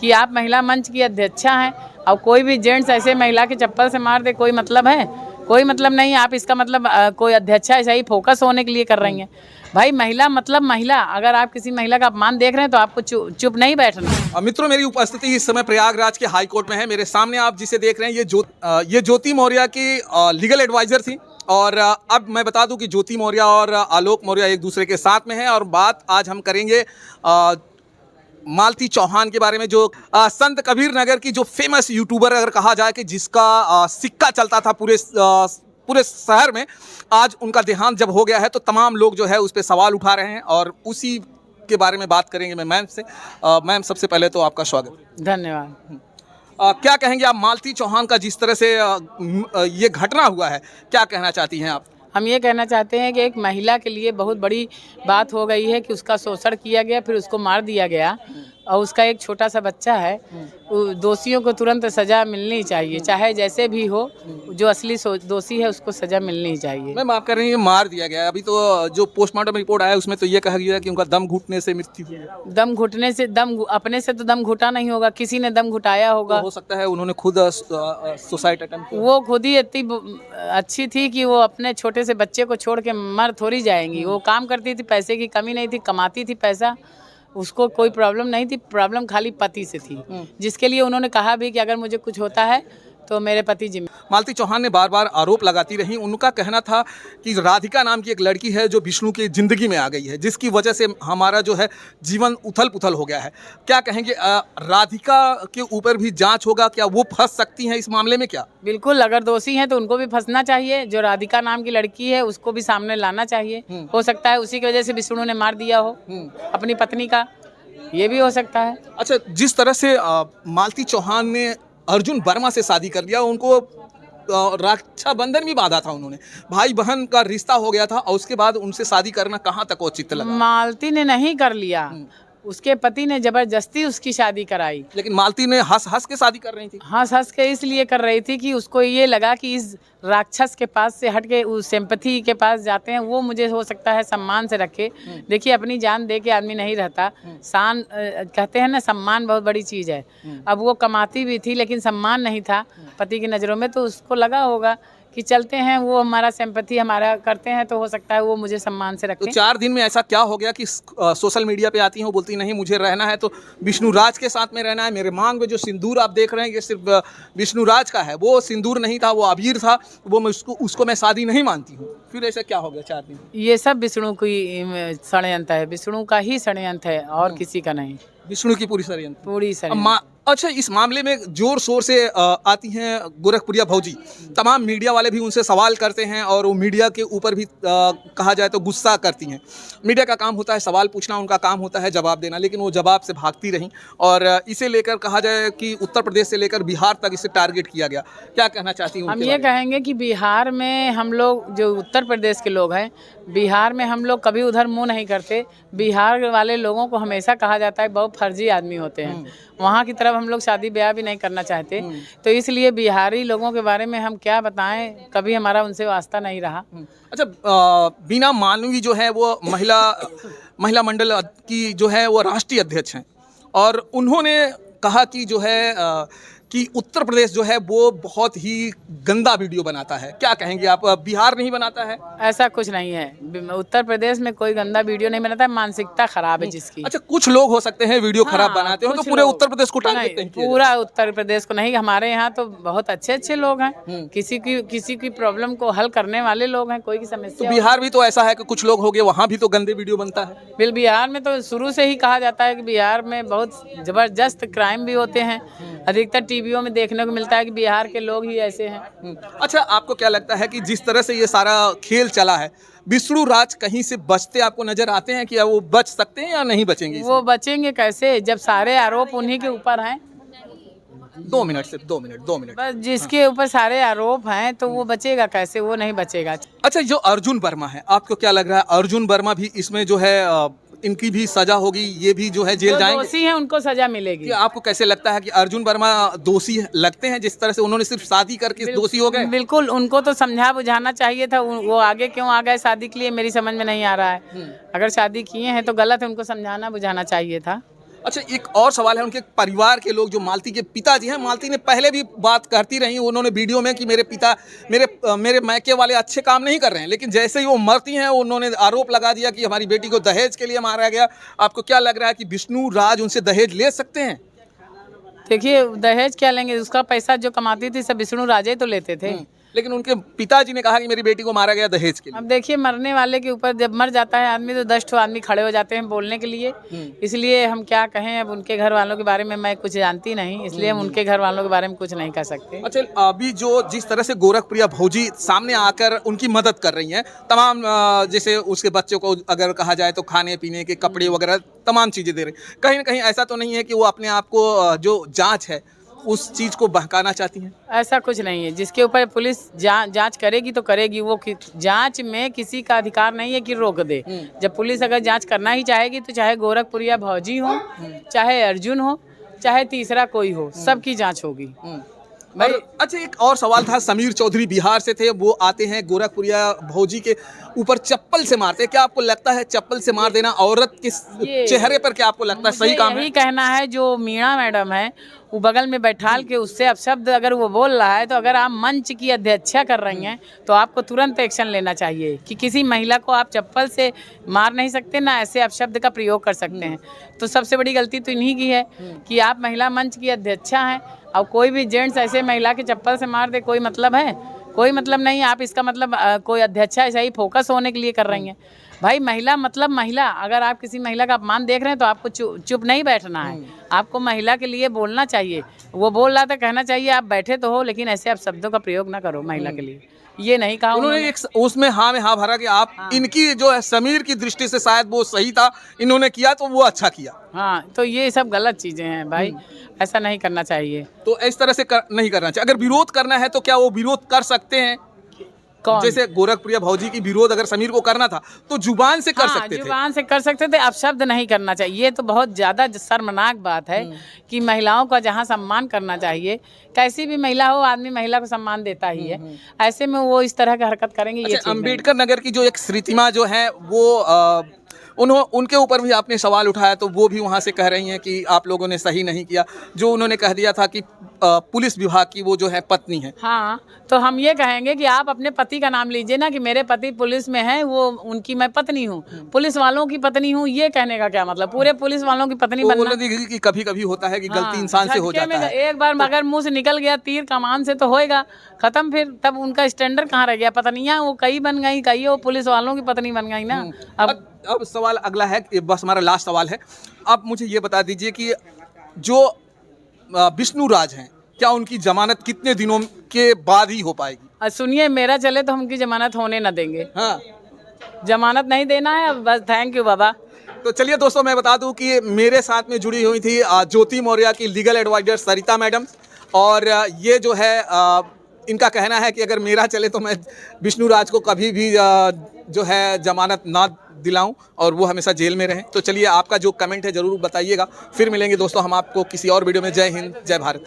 कि आप महिला मंच की अध्यक्षा हैं और कोई भी जेंट्स ऐसे महिला के चप्पल से मार दे, कोई मतलब है? कोई मतलब नहीं। आप इसका मतलब कोई अध्यक्षा ऐसा ही फोकस होने के लिए कर रही हैं। भाई महिला मतलब महिला, अगर आप किसी महिला का अपमान देख रहे हैं तो आपको चुप नहीं बैठना। मित्रों, मेरी उपस्थिति इस समय प्रयागराज के हाई कोर्ट में है। मेरे सामने आप जिसे देख रहे हैं ये ज्योति मौर्य की लीगल एडवाइजर थी। और अब मैं बता दूं कि ज्योति मौर्य और आलोक मौर्य एक दूसरे के साथ में हैं और बात आज हम करेंगे मालती चौहान के बारे में, जो संत कबीर नगर की जो फेमस यूट्यूबर अगर कहा जाए कि जिसका सिक्का चलता था पूरे शहर में। आज उनका देहांत जब हो गया है तो तमाम लोग जो है उस पर सवाल उठा रहे हैं और उसी के बारे में बात करेंगे मैं मैम से। मैम, सबसे पहले तो आपका स्वागत। धन्यवाद। क्या कहेंगे आप मालती चौहान का जिस तरह से ये घटना हुआ है, क्या कहना चाहती हैं आप? हम ये कहना चाहते हैं कि एक महिला के लिए बहुत बड़ी बात हो गई है कि उसका शोषण किया गया, फिर उसको मार दिया गया और उसका एक छोटा सा बच्चा है। दोषियों को तुरंत सज़ा मिलनी चाहिए, चाहे जैसे भी हो। जो असली दोषी है उसको सज़ा मिलनी चाहिए। मैम, आप कह रही हैं मार दिया गया, अभी तो जो पोस्टमार्टम रिपोर्ट आया उसमें तो ये कहा गया कि उनका दम घुटने से मृत्यु हुई है। दम घुटने से अपने से तो दम घुटा नहीं होगा, किसी ने दम घुटाया होगा। तो हो सकता है उन्होंने खुद सुसाइड अटेम्प्ट किया। वो खुद ही इतनी अच्छी थी कि वो अपने छोटे से बच्चे को छोड़ के मर थोड़ी जाएंगी। वो काम करती थी, पैसे की कमी नहीं थी, कमाती थी पैसा, उसको कोई प्रॉब्लम नहीं थी। प्रॉब्लम खाली पति से थी, जिसके लिए उन्होंने कहा भी कि अगर मुझे कुछ होता है तो मेरे पति जिम्मेदार। मालती चौहान ने बार बार आरोप लगाती रही। उनका कहना था कि राधिका नाम की एक लड़की है जो विष्णु की ज़िंदगी में आ गई है, जिसकी वजह से हमारा जो है जीवन उथल पुथल हो गया है। क्या कहेंगे, राधिका के ऊपर भी जांच होगा? क्या वो फंस सकती हैं इस मामले में? क्या बिल्कुल, अगर दोषी हैं तो उनको भी फंसना चाहिए। जो राधिका नाम की लड़की है उसको भी सामने लाना चाहिए। हो सकता है उसी की वजह से विष्णु ने मार दिया हो अपनी पत्नी का, ये भी हो सकता है। अच्छा, जिस तरह से मालती चौहान ने अर्जुन वर्मा से शादी कर लिया, उनको रक्षाबंधन भी बांधा था उन्होंने, भाई बहन का रिश्ता हो गया था और उसके बाद उनसे शादी करना कहाँ तक औचित्य लगा? मालती ने नहीं कर लिया, उसके पति ने जबरदस्ती उसकी शादी कराई। लेकिन मालती ने हंस हंस के शादी कर रही थी। हंस हंस के इसलिए कर रही थी कि उसको ये लगा कि इस राक्षस के पास से हट के उस सिंपैथी के पास जाते हैं, वो मुझे हो सकता है सम्मान से रखे। देखिए, अपनी जान दे के आदमी नहीं रहता। शान कहते हैं ना, सम्मान बहुत बड़ी चीज़ है। अब वो कमाती भी थी लेकिन सम्मान नहीं था पति की नज़रों में, तो उसको लगा होगा कि चलते हैं, वो हमारा सिंपैथी हमारा करते हैं तो हो सकता है वो मुझे सम्मान से रखें। तो 4 दिन में ऐसा क्या हो गया कि सोशल मीडिया पे आती हैं, वो बोलती नहीं मुझे रहना है तो विष्णु राज के साथ में रहना है। मेरे मांग में जो सिंदूर आप देख रहे हैं ये सिर्फ विष्णु राज का है, वो सिंदूर नहीं था, वो अबीर था, वो मैं उसको मैं शादी नहीं मानती हूँ। फिर ऐसा क्या हो गया 4 दिन? ये सब विष्णु की षड्यंत्र है, विष्णु का ही षड्यंत्र है और किसी का नहीं। विष्णु की पूरी षड्यंत्र, पूरी षड्यंत्र। अच्छा, इस मामले में जोर शोर से आती हैं गोरखपुरिया भौजी। तमाम मीडिया वाले भी उनसे सवाल करते हैं और वो मीडिया के ऊपर भी कहा जाए तो गुस्सा करती हैं। मीडिया का काम होता है सवाल पूछना, उनका काम होता है जवाब देना, लेकिन वो जवाब से भागती रहीं और इसे लेकर कहा जाए कि उत्तर प्रदेश से लेकर बिहार तक इसे टारगेट किया गया। क्या कहना चाहती हूँ? हम ये कहेंगे कि बिहार में हम लोग, जो उत्तर प्रदेश के लोग हैं, बिहार में हम लोग कभी उधर मुँह नहीं करते। बिहार वाले लोगों को हमेशा कहा जाता है बहुत फर्जी आदमी होते हैं, वहाँ की तरफ हम लोग शादी ब्याह भी नहीं करना चाहते। तो इसलिए बिहारी लोगों के बारे में हम क्या बताएं, कभी हमारा उनसे वास्ता नहीं रहा। अच्छा, बीना मानवी जो है वो महिला मंडल की जो है वो राष्ट्रीय अध्यक्ष हैं और उन्होंने कहा कि जो है कि उत्तर प्रदेश जो है वो बहुत ही गंदा वीडियो बनाता है। क्या कहेंगे आप, बिहार नहीं बनाता है? ऐसा कुछ नहीं है, उत्तर प्रदेश में कोई गंदा वीडियो नहीं बनाता है, मानसिकता खराब है जिसकी। अच्छा, कुछ लोग हो सकते हैं वीडियो खराब बनाते हो तो पूरे उत्तर प्रदेश को टारगेट नहीं किया? पूरा उत्तर प्रदेश को नहीं, हमारे यहाँ तो बहुत अच्छे अच्छे लोग हैं, किसी की प्रॉब्लम को हल करने वाले लोग हैं, कोई की समस्या। तो बिहार भी तो ऐसा है कि कुछ लोग हो गए, वहाँ भी तो गंदे वीडियो बनता है। बिहार में तो शुरू से ही कहा जाता है कि बिहार में बहुत जबरदस्त क्राइम भी होते हैं। अधिकतर टीवियों में देखने को मिलता है कि बिहार के लोग ही ऐसे हैं। अच्छा, आपको क्या लगता है कि जिस तरह से ये सारा खेल चला है, विष्णु राज कहीं से बचते आपको नजर आते हैं? कि वो बच सकते हैं या नहीं बचेंगे? वो बचेंगे कैसे जब सारे आरोप उन्हीं के ऊपर हैं? 2 मिनट, सिर्फ 2 मिनट। बस जिसके ऊपर सारे आरोप हैं तो वो बचेगा कैसे? वो नहीं बचेगा। अच्छा, जो अर्जुन वर्मा है, आपको क्या लग रहा है अर्जुन वर्मा भी इसमें जो है इनकी भी सजा होगी, ये भी जो है जेल जाएंगे? दोषी हैं उनको सजा मिलेगी। कि आपको कैसे लगता है कि अर्जुन वर्मा दोषी लगते हैं जिस तरह से उन्होंने सिर्फ शादी करके दोषी हो गए? बिल्कुल, उनको तो समझा बुझाना चाहिए था। वो आगे क्यों आ गए शादी के लिए, मेरी समझ में नहीं आ रहा है। अगर शादी किए हैं तो गलत है, उनको समझाना बुझाना चाहिए था। अच्छा, एक और सवाल है उनके परिवार के लोग, जो मालती के पिताजी हैं। मालती ने पहले भी बात करती रही उन्होंने वीडियो में कि मेरे पिता मेरे मायके वाले अच्छे काम नहीं कर रहे हैं, लेकिन जैसे ही वो मरती हैं उन्होंने आरोप लगा दिया कि हमारी बेटी को दहेज के लिए मारा गया। आपको क्या लग रहा है कि विष्णु राज उनसे दहेज ले सकते हैं? देखिए, दहेज क्या लेंगे, उसका पैसा जो कमाती थी सब विष्णु राजे तो लेते थे। लेकिन उनके पिताजी ने कहा कि मेरी बेटी को मारा गया दहेज के लिए। अब देखिए, मरने वाले के ऊपर जब मर जाता है आदमी तो 10 ठो आदमी खड़े हो जाते हैं बोलने के लिए। इसलिए हम क्या कहें, अब उनके घर वालों के बारे में मैं कुछ जानती नहीं, इसलिए हम उनके घर वालों के बारे में कुछ नहीं कह सकते। अच्छा, अभी जो जिस तरह से गोरखप्रिया भौजी सामने आकर उनकी मदद कर रही हैं, तमाम जैसे उसके बच्चों को अगर कहा जाए तो खाने पीने के कपड़े वगैरह तमाम चीज़ें दे रही, कहीं ना कहीं ऐसा तो नहीं है कि वो अपने आप को जो जांच है उस चीज़ को बहकाना चाहती हैं? ऐसा कुछ नहीं है, जिसके ऊपर पुलिस जांच करेगी तो करेगी। वो जांच में किसी का अधिकार नहीं है कि रोक दे। जब पुलिस अगर जांच करना ही चाहेगी तो चाहे गोरखपुरिया भौजी हो, चाहे अर्जुन हो, चाहे तीसरा कोई हो, सबकी जांच होगी भाई। अच्छा, एक और सवाल था। समीर चौधरी बिहार से थे, वो आते हैं गोरखपुरिया भौजी के ऊपर चप्पल से मारते हैं। क्या आपको लगता है चप्पल से मार देना औरत के चेहरे पर, क्या आपको लगता है सही काम है? यही कहना है, जो मीणा मैडम है वो बगल में बैठाल के उससे अपशब्द अगर वो बोल रहा है तो अगर आप मंच की अध्यक्षा कर रही हैं तो आपको तुरंत एक्शन लेना चाहिए कि किसी महिला को आप चप्पल से मार नहीं सकते, ना ऐसे अपशब्द का प्रयोग कर सकते हैं। तो सबसे बड़ी गलती तो इन्हीं की है कि आप महिला मंच की अध्यक्षा हैं और कोई भी जेंट्स ऐसे महिला के चप्पल से मार दे, कोई मतलब है? कोई मतलब नहीं। आप इसका मतलब कोई अध्यक्षा ऐसा ही फोकस होने के लिए कर रही हैं। भाई, महिला मतलब महिला। अगर आप किसी महिला का अपमान देख रहे हैं तो आपको चुप नहीं बैठना है, आपको महिला के लिए बोलना चाहिए। वो बोल रहा था, कहना चाहिए आप बैठे तो हो, लेकिन ऐसे आप शब्दों का प्रयोग ना करो महिला के लिए। ये नहीं कहा उन्होंने एक उसमें हाँ में हाँ भरा कि आप इनकी जो है समीर की दृष्टि से शायद वो सही था, इन्होंने किया तो वो अच्छा किया। हाँ, तो ये सब गलत चीजें हैं भाई, ऐसा नहीं करना चाहिए। तो इस तरह से नहीं करना चाहिए। अगर विरोध करना है तो क्या वो विरोध कर सकते हैं? कौन? जैसे गोरखप्रिया भौजी की विरोध अगर समीर को करना था तो जुबान से कर सकते थे। जुबान से कर सकते थे, अब शब्द नहीं करना चाहिए। ये तो बहुत ज़्यादा शर्मनाक बात है कि महिलाओं का जहाँ सम्मान करना चाहिए, कैसी भी महिला हो, आदमी महिला को सम्मान देता ही है, ऐसे में वो इस तरह की हरकत करेंगे। ये अम्बेडकर नगर की जो एक श्रीतिमा जो है वो उनके ऊपर भी आपने सवाल उठाया, तो वो भी वहाँ से कह रही हैं कि आप लोगों ने सही नहीं किया। जो उन्होंने कह दिया था कि पुलिस विभाग की वो जो है पत्नी है। हाँ, तो हम ये कहेंगे कि आप अपने पति का नाम लीजिए ना, कि मेरे पति पुलिस में हैं, वो उनकी मैं पत्नी हूँ, पुलिस वालों की पत्नी हूँ। ये कहने का क्या मतलब? पूरे पुलिस वालों की पत्नी बनना। कि कभी कभी होता है कि गलती इंसान से हो जाता है। एक बार अगर मुंह से निकल गया तीर कमान से तो होएगा खत्म, फिर तब उनका स्टैंडर्ड कहाँ रह गया? पत्नियां वो कई बन गई, कई वो पुलिस वालों की पत्नी बन गई ना। अब सवाल अगला है, बस हमारा लास्ट सवाल है। अब मुझे ये बता दीजिए कि जो विष्णु राज हैं, क्या उनकी जमानत कितने दिनों के बाद ही हो पाएगी? सुनिए, मेरा चले तो हम उनकी जमानत होने न देंगे। हाँ, जमानत नहीं देना है बस। थैंक यू बाबा। तो चलिए दोस्तों, मैं बता दूं कि मेरे साथ में जुड़ी हुई थी ज्योति मौर्य की लीगल एडवाइजर सरिता मैडम, और ये जो है इनका कहना है कि अगर मेरा चले तो मैं विष्णु राज को कभी भी जो है जमानत ना दिलाऊं और वो हमेशा जेल में रहें। तो चलिए, आपका जो कमेंट है ज़रूर बताइएगा। फिर मिलेंगे दोस्तों हम आपको किसी और वीडियो में। जय हिंद, जय भारत।